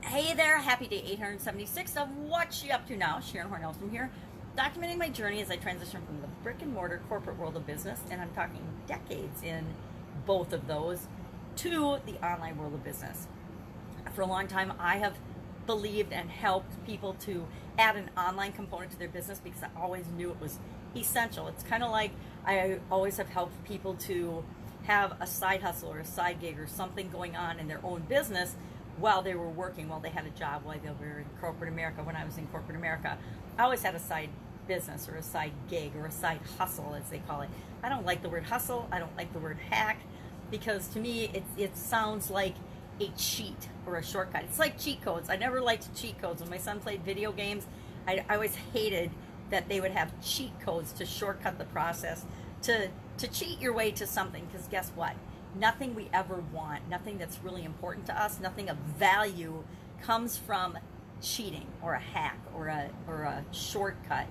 Hey there, happy day 876 of What You Up To Now. Sharon Horne-Ellstrom here, documenting my journey as I transition from the brick and mortar corporate world of business, and I'm talking decades in both of those, to the online world of business. For a long time, I have believed and helped people to add an online component to their business because I always knew it was essential. It's kind of like I always have helped people to have a side hustle or a side gig or something going on in their own business while they were working, while they had a job, while they were in corporate America. When I was in corporate America, I always had a side business or a side gig or a side hustle, as they call it. I don't like the word hustle. I don't like the word hack, because to me it sounds like a cheat or a shortcut. It's like cheat codes. I never liked cheat codes. When my son played video games, I always hated that they would have cheat codes to shortcut the process, to cheat your way to something, because guess what? Nothing we ever want, nothing that's really important to us, nothing of value comes from cheating or a hack or a shortcut.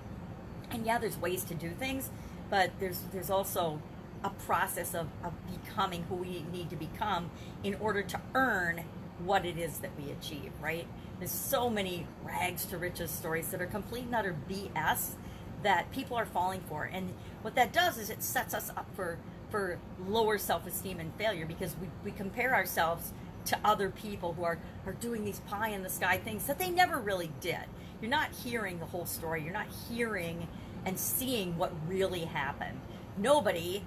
And yeah, there's ways to do things, but there's also a process of becoming who we need to become in order to earn what it is that we achieve, right? There's so many rags to riches stories that are complete and utter BS that people are falling for. And what that does is it sets us up for lower self-esteem and failure, because we compare ourselves to other people who are doing these pie in the sky things that they never really did. You're not hearing the whole story. You're not hearing and seeing what really happened. Nobody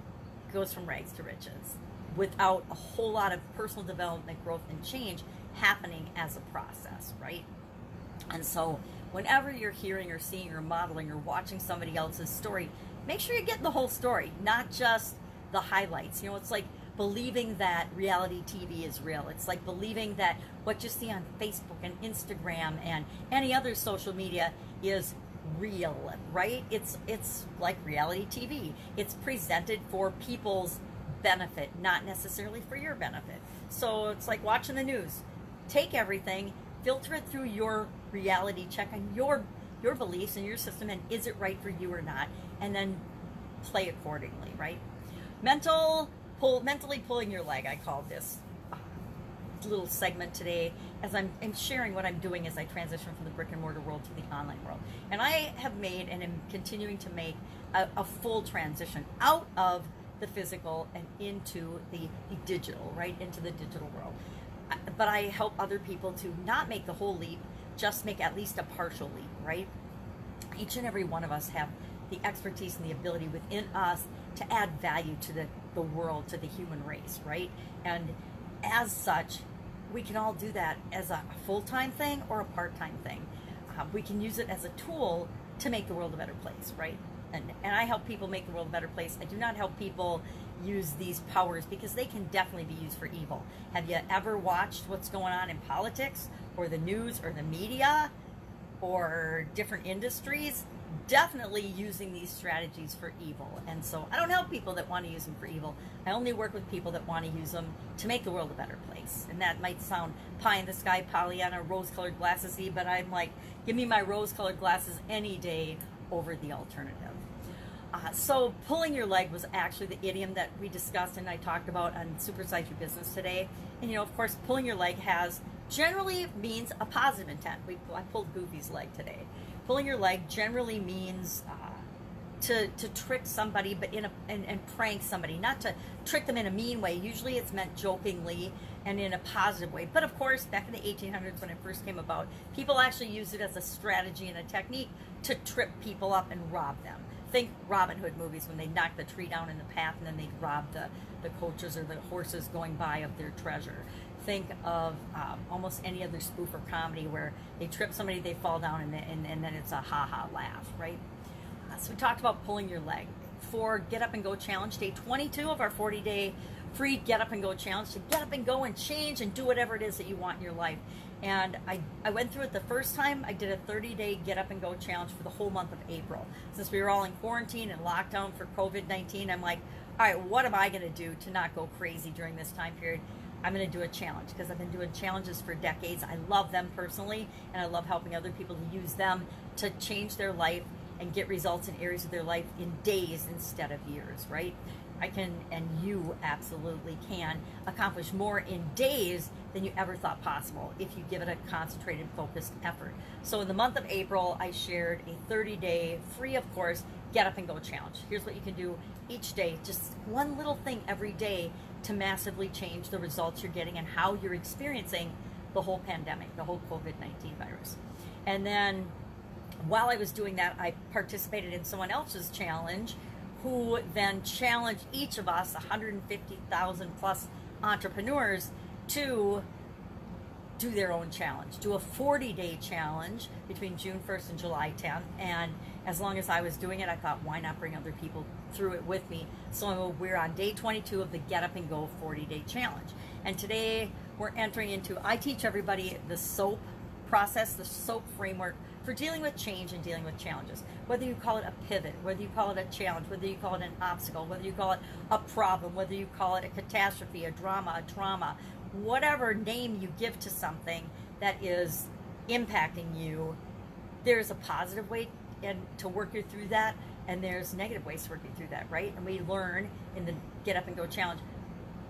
goes from rags to riches without a whole lot of personal development, growth, and change happening as a process, right? And so whenever you're hearing or seeing or modeling or watching somebody else's story, make sure you get the whole story, not just the highlights. You know, it's like believing that reality TV is real. It's like believing that what you see on Facebook and Instagram and any other social media is real, right? It's like reality TV. It's presented for people's benefit, not necessarily for your benefit. So it's like watching the news. Take everything, filter it through your reality check on your beliefs and your system, and is it right for you or not, and then play accordingly, right? Mentally pulling your leg, I call this little segment today, as I'm sharing what I'm doing as I transition from the brick and mortar world to the online world. And I have made and am continuing to make a full transition out of the physical and into the digital, right? Into the digital world. But I help other people to not make the whole leap, just make at least a partial leap, right? Each and every one of us have the expertise and the ability within us to add value to the world, to the human race, right? And as such, we can all do that as a full-time thing or a part-time thing. We can use it as a tool to make the world a better place, right? And I help people make the world a better place. I do not help people use these powers, because they can definitely be used for evil. Have you ever watched what's going on in politics or the news or the media or different industries? Definitely using these strategies for evil. And so I don't help people that want to use them for evil. I only work with people that want to use them to make the world a better place. And that might sound pie in the sky, Pollyanna, rose-colored glasses-y, but I'm like, give me my rose-colored glasses any day over the alternative. So pulling your leg was actually the idiom that we discussed and I talked about on Supersize Your Business today. And, you know, of course, pulling your leg generally means a positive intent. I pulled Goofy's leg today. Pulling your leg generally means to trick somebody, but and prank somebody, not to trick them in a mean way. Usually it's meant jokingly and in a positive way. But of course, back in the 1800s when it first came about, people actually used it as a strategy and a technique to trip people up and rob them. Think Robin Hood movies, when they knock the tree down in the path and then they'd rob the coaches or the horses going by of their treasure. Think of almost any other spoof or comedy where they trip somebody, they fall down, and then it's a ha-ha laugh, right? So we talked about pulling your leg. For Get Up and Go Challenge, day 22 of our 40-day free Get Up and Go Challenge, to get up and go and change and do whatever it is that you want in your life. And I went through it the first time. I did a 30-day Get Up and Go Challenge for the whole month of April. Since we were all in quarantine and lockdown for COVID-19, I'm like, all right, what am I going to do to not go crazy during this time period? I'm going to do a challenge, because I've been doing challenges for decades. I love them personally, and I love helping other people to use them to change their life and get results in areas of their life in days instead of years, right? I can, and you absolutely can, accomplish more in days than you ever thought possible if you give it a concentrated, focused effort. So in the month of April, I shared a 30-day, free of course, Get Up and Go challenge. Here's what you can do each day, just one little thing every day to massively change the results you're getting and how you're experiencing the whole pandemic, the whole COVID-19 virus. And then while I was doing that, I participated in someone else's challenge, who then challenged each of us, 150,000 plus entrepreneurs, to do their own challenge, do a 40-day challenge between June 1st and July 10th. And as long as I was doing it, I thought, why not bring other people through it with me? So we're on day 22 of the Get Up and Go 40-day challenge. And today we're entering into, I teach everybody the SOAP process, the SOAP framework for dealing with change and dealing with challenges. Whether you call it a pivot, whether you call it a challenge, whether you call it an obstacle, whether you call it a problem, whether you call it a catastrophe, a drama, a trauma, whatever name you give to something that is impacting you, there's a positive way to work you through that, and there's negative ways to work you through that, right? And we learn in the Get Up and Go challenge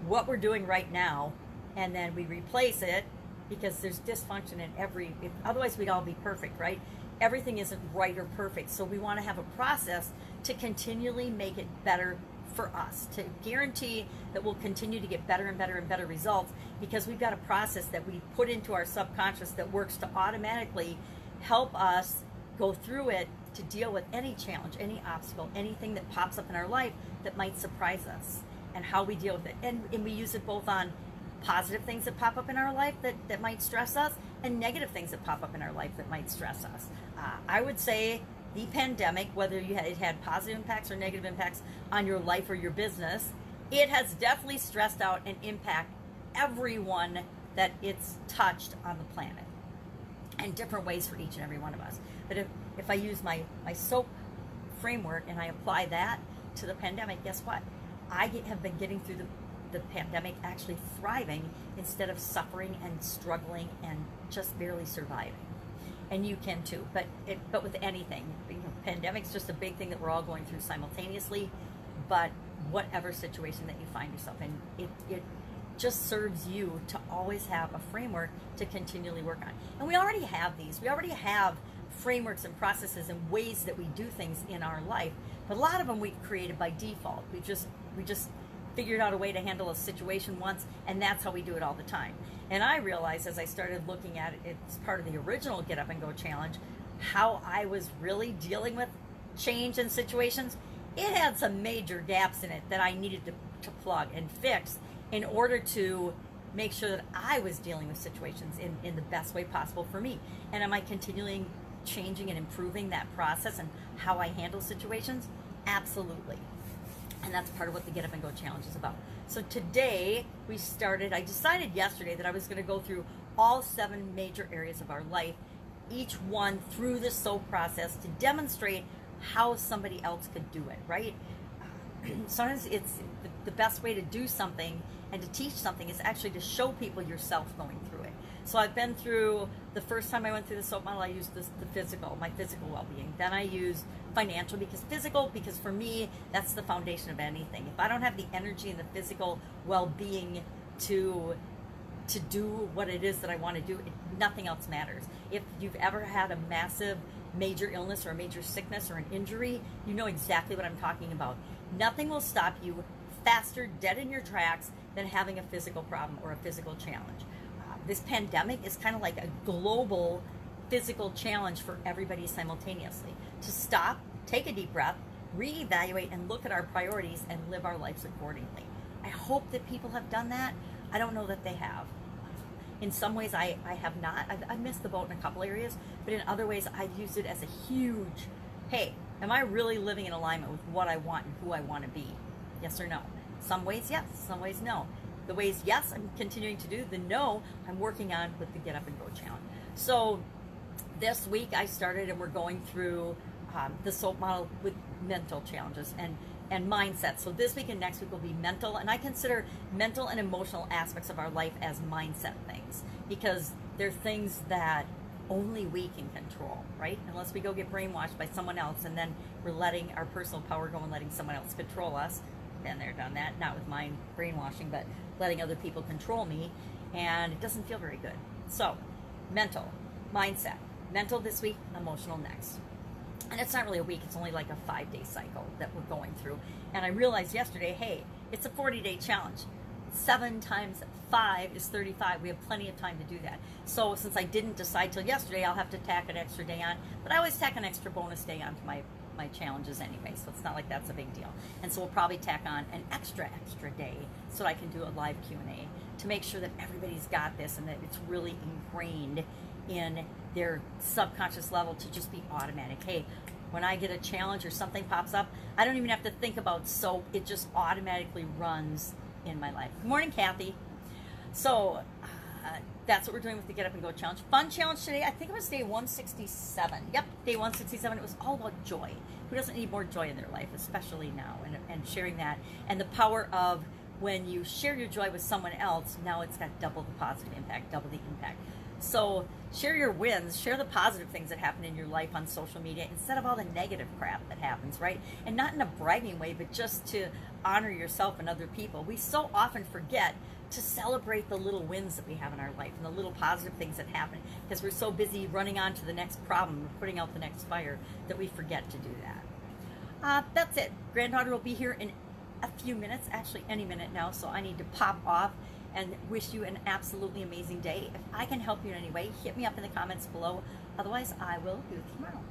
what we're doing right now, and then we replace it, because there's dysfunction in otherwise we'd all be perfect, right? Everything isn't right or perfect. So we want to have a process to continually make it better for us, to guarantee that we'll continue to get better and better and better results, because we've got a process that we put into our subconscious that works to automatically help us go through it, to deal with any challenge, any obstacle, anything that pops up in our life that might surprise us, and how we deal with it. And we use it both on positive things that pop up in our life that might stress us, and negative things that pop up in our life that might stress us. I would say the pandemic, whether it had positive impacts or negative impacts on your life or your business, it has definitely stressed out and impacted everyone that it's touched on the planet, and different ways for each and every one of us. But if I use my SOAP framework and I apply that to the pandemic, guess what? I have been getting through the pandemic actually thriving instead of suffering and struggling and just barely surviving. And you can too, but with anything, pandemic's just a big thing that we're all going through simultaneously. But whatever situation that you find yourself in, it just serves you to always have a framework to continually work on. And we already have these. We already have frameworks and processes and ways that we do things in our life. But a lot of them we've created by default. We just figured out a way to handle a situation once, and that's how we do it all the time. And I realized as I started looking at it, it's part of the original Get Up and Go challenge, how I was really dealing with change in situations. It had some major gaps in it that I needed to plug and fix in order to make sure that I was dealing with situations in the best way possible for me. And am I continually changing and improving that process and how I handle situations? Absolutely. And that's part of what the Get Up and Go challenge is about. So today I decided yesterday that I was going to go through all 7 major areas of our life, each one through the SOAP process, to demonstrate how somebody else could do it, right? Sometimes it's the best way to do something and to teach something is actually to show people yourself going through it. So I've been through, the first time I went through the SOAP model, I used my physical well-being. Then I used financial, because for me, that's the foundation of anything. If I don't have the energy and the physical well-being to do what it is that I want to do, nothing else matters. If you've ever had a massive major illness or a major sickness or an injury, you know exactly what I'm talking about. Nothing will stop you faster, dead in your tracks, than having a physical problem or a physical challenge. This pandemic is kind of like a global physical challenge for everybody simultaneously. To stop, take a deep breath, reevaluate, and look at our priorities and live our lives accordingly. I hope that people have done that. I don't know that they have. In some ways, I have not. I've missed the boat in a couple areas, but in other ways, I've used it as a huge, hey, am I really living in alignment with what I want and who I want to be? Yes or no? Some ways, yes. Some ways, no. The ways, yes, I'm continuing to do. The no, I'm working on with the Get Up and Go challenge. So this week I started, and we're going through the SOAP model with mental challenges and mindset. So this week and next week will be mental, and I consider mental and emotional aspects of our life as mindset things, because they're things that only we can control, right? Unless we go get brainwashed by someone else, and then we're letting our personal power go and letting someone else control us. been there, done that. Not with mind brainwashing, but letting other people control me, and it doesn't feel very good. So, mental, mindset. Mental this week, emotional next. And it's not really a week, it's only like a 5-day cycle that we're going through. And I realized yesterday, hey, it's a 40-day challenge. 7 times 5 is 35. We have plenty of time to do that. So since I didn't decide till yesterday, I'll have to tack an extra day on. But I always tack an extra bonus day onto my challenges anyway, so it's not like that's a big deal. And so we'll probably tack on an extra day so that I can do a live Q&A to make sure that everybody's got this and that it's really ingrained in their subconscious level to just be automatic. Hey, when I get a challenge or something pops up, I don't even have to think about soap. It just automatically runs in my life. Good morning, Kathy. So that's what we're doing with the Get Up and Go challenge. Fun challenge today. I think it was day 167. Yep, day 167. It was all about joy. Who doesn't need more joy in their life, especially now, and sharing that. And the power of when you share your joy with someone else, now it's got double the positive impact, double the impact. So share your wins, share the positive things that happen in your life on social media instead of all the negative crap that happens, right? And not in a bragging way, but just to honor yourself and other people. We so often forget to celebrate the little wins that we have in our life and the little positive things that happen because we're so busy running on to the next problem or putting out the next fire that we forget to do that. That's it. Granddaughter will be here in a few minutes, actually any minute now, so I need to pop off and wish you an absolutely amazing day. If I can help you in any way, hit me up in the comments below. Otherwise, I will do it tomorrow.